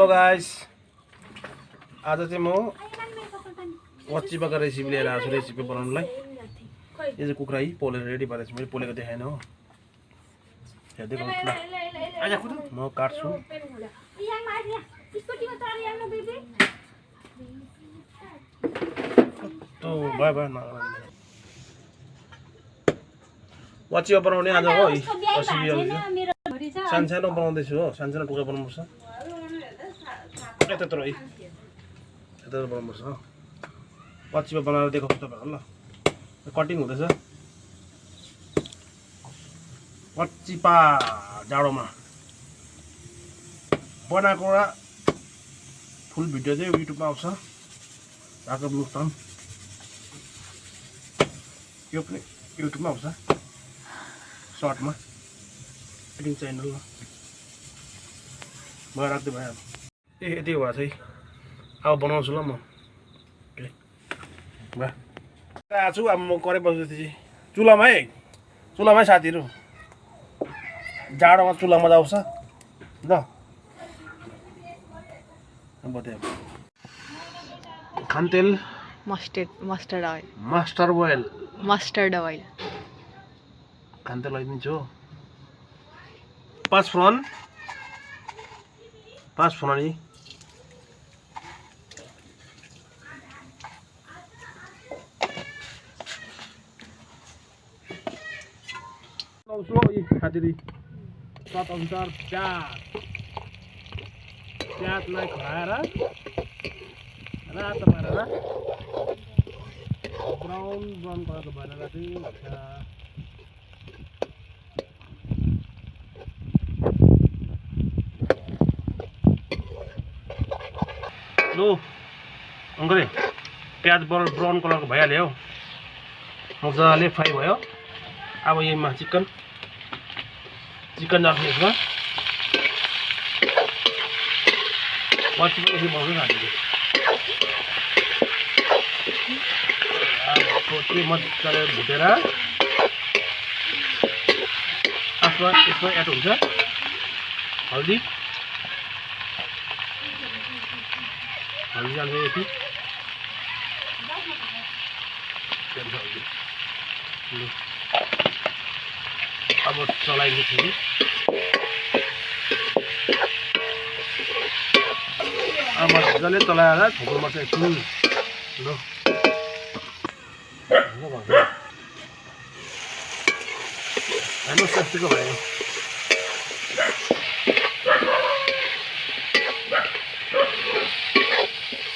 Hello guys, आज चाहिँ म वच्चिपाको रेसिपी लिएर आएको छु। रेसिपी बनाउनुलाई यो चाहिँ कुखुरा पोलेर रेडी भएर मैले पोलेको देखाएन हो। हेर्दै गर्नुहोस् ल, म काट्छु। भयो भयो वच्चिपा बनाउने आज हो। सानो बनाउँदैछु हो, सानो टुक्रा बनाउनुपर्छ। यत्रो है यत्रो बनाउनुपर्छ हो। वच्चिपा बनाएर देखाउँछु तपाईँहरू ल। कटिङ हुँदैछ वच्चिपा जाडोमा बनाएको एउटा फुल भिडियो चाहिँ युट्युबमा आउँछ। राघव मुक्तान यो पनि युट्युबमा आउँछ सर्टमा, एडिङ च्यानल ल। म राख्दै भयो यति भए चाहिँ अब बनाउँछु ल म। आएको छु अब म करे बस्दैछु चुलामै साथीहरू। जाडोमा चुला मजा आउँछ ल। खानतेल, मस्टर्ड ऑयल खानतेल लगाइदिन्छु हो। पाँचफोरन नि खाँदै स्वाद अनुसार प्याजलाई खुवाएर रातो पारेर ब्राउन कलरको बनाएर चाहिँ लु अङ्ग्रे प्याज ब्राउन कलरको भइहाल्यो हौ, मजाले फ्राई भयो। अब यहीमा चिकन राख्नु यसमा। वच्चिपा बनाउँछु साथीहरू। त्यो मजाले भुटेर यसमा एड हुन्छ हल्दी जान्छ यति। अब चलाइन्छ फेरि। अब मजाले चलाएर छोप्नु पर्छ एकछिन ल। हेर्नुहोस् यस्तोको भयो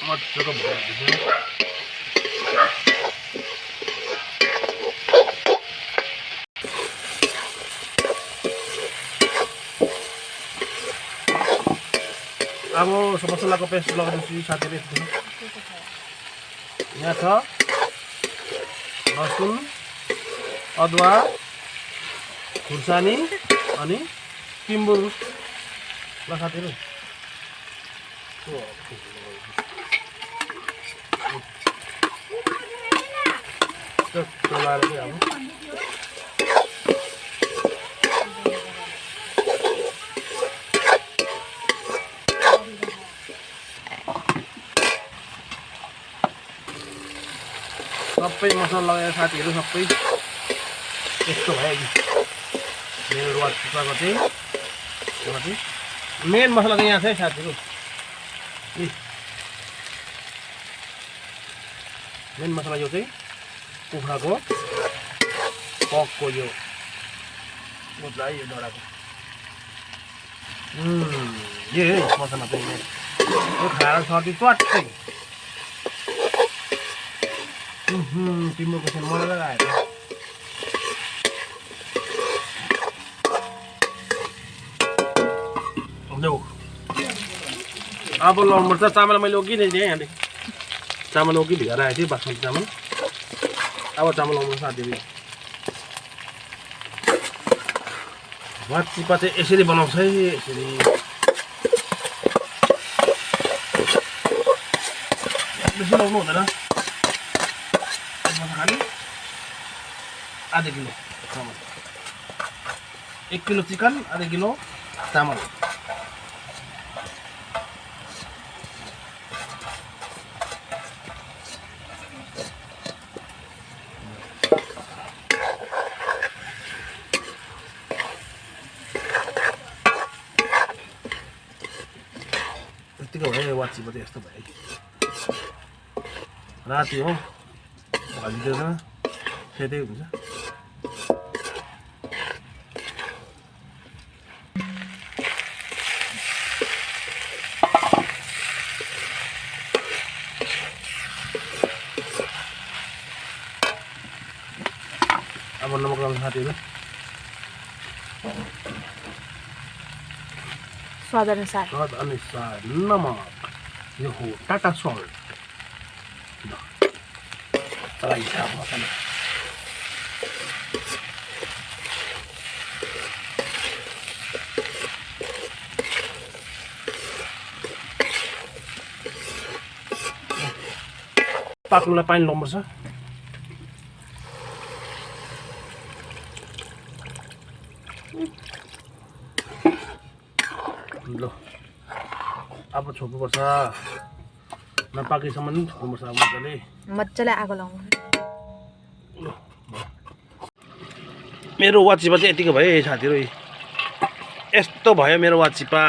मजाको भयो। अब मसलाको पेस्ट लगाउँदैछु साथीहरू। यहाँ छ लसुन, अदुवा, खुर्सानी अनि टिम्बुर ल साथीहरू। चलाएर चाहिँ अब सबै मसला लगाएर साथीहरू सबै यस्तो भयो मेरो वच्चिपाको चाहिँ। मेन मसला चाहिँ यहाँ छ है साथीहरू। मेन मसला यो चाहिँ कुखुराको पकको यो मुद्दा है, यो डढाको यो मसला चाहिँ यो खाएर सर्दी च्वाट्टै टिम्बुरको सेन मजाले आएको। अब लौन मर्च चामल मैले ओगी नै दिएँ। यहाँदेखि चामल ओगी भिजाएर आएको थिएँ बासमती चामल। अब चामल लाउनु साथीहरू। वच्चिपा चाहिँ यसरी बनाउँछ है, यसरी बेसी लाउनु हुँदैन। खालि आधा किलो चामल, 1 किलो चिकन, आधा किलो चामल। यतिको भयो वाचिपा चाहिँ यस्तो भयो राति हो भाजिँदैन सेतै हुन्छ अब नमक लगाउनु साथीहरू स्वाद अनुसार स्वाद अनुसार नमक यो हो टाटा सल्ट चलाइन्छ मसाला पाक्नुलाई पानी लाउनुपर्छ ल अब छोप्नुपर्छ नपाकेसम्म नि छोप्नुपर्छ अब मजाले आगो लाउनु मेरो वाचिपा चाहिँ यतिको भयो साथीहरू यस्तो भयो मेरो वाचिपा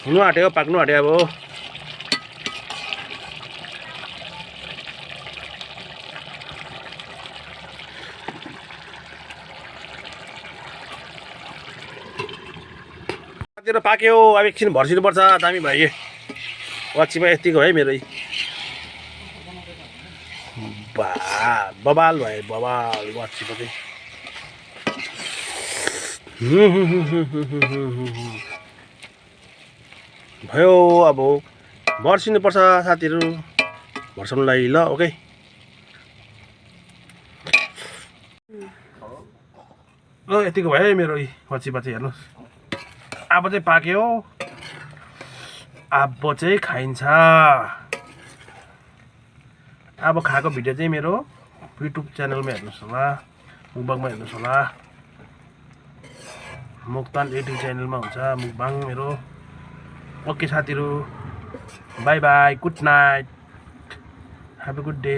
हुनु आँट्यो पाक्नु आँट्यो अब साथीहरू पाक्यो अब एकछिन भर्सिनुपर्छ दामी भयो वाचिपा यतिको है मेरो बबाल भयो बबाल वाचिपा चाहिँ भयो अब भर्सिनुपर्छ साथीहरू भर्साउनुलाई ल ओके ल यतिको भयो है मेरो वाचिपा चाहिँ हेर्नुहोस् अब चाहिँ पाक्यो अब चाहिँ खाइन्छ अब खाएको भिडियो चाहिँ मेरो युट्युब च्यानलमा हेर्नुहोस् होला मुकबाङमा हेर्नुहोस् होला मुक्तान एटी च्यानलमा हुन्छ मुकबाङ मेरो ओके साथीहरू by by good night have a good day